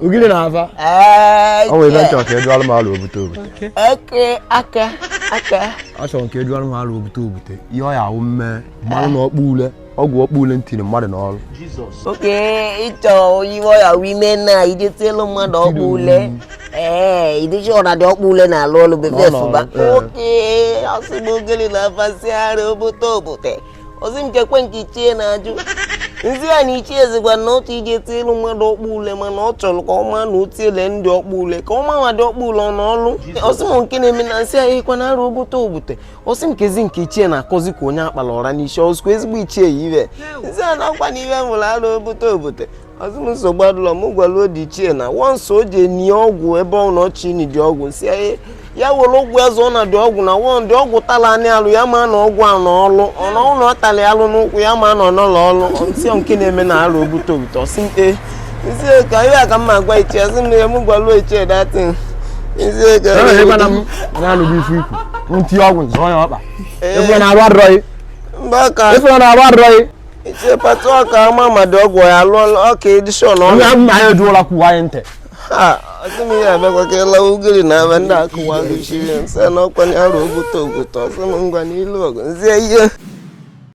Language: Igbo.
Ugili na ava. Oh, we went to okay, do all my obuto. Okay, aka. Aso nke do all my obuto obute. Iyo ya wo me, ma no okpule. Ogwo okpule ntini mmadu na olu. Jesus. Okay, ito iwo ya women na ide telo mmadu okpule. Ide sure na de okpule na lolu be fefuba. Okay, asibo ugili na ava si ara obuto obute. Osim ke kwenki chie na aju. Nzi ani chieze gwa na otu ije telu mmadu okpule mana ọ chọrọ ka ọma na otiele ndị okpule ka ọma ma dị okpule n'ọlụ. Osim nke na-eme na nsi ahụ kwa na arụ obute. Osim kezi nke ichie na akọzi ka onye akpala ọra n'isi ọzụkwa ezigbo ichie iwe. Nzi a na-akwa na iwe nwụrụ arụ obute. Osim nsogbu adụlọ m gwara odi ichie na wọnsọ o je nie ọgwụ ebe ọ na ọchị ni dị ọgwụ nsi ahụ ya were ọgwụ eze na dị ọgwụ na won dị ọgwụ tala ani alụ ya ma na ọgwụ a na ọlụ ọnụ ụlọ tali alụ n'ụkwụ ya ma nọ n'ụlọ ọlụ ntị nke na-eme na arụ obute osi mkpe isi ka ihe ka mma gwa ichie asị m na ya m gwalụ ichie datin isi ka na alụ bụ ifu ntị ọgwụ zọ ya ọkpa efu na arụ arọghị mbaka efu na arụ arọghị ichie patu ọka ama ma dị ọgwụ ya alụ ọka edishọn ọnụ ya mma ya ejuola kwụwa anyị ntị asimi ya abekwa ka ela ugiri na aba ndị akụwa gụchiri nsị na ọkwa arụ obute asị m ngwa n'ilu ọgụ nzie ihe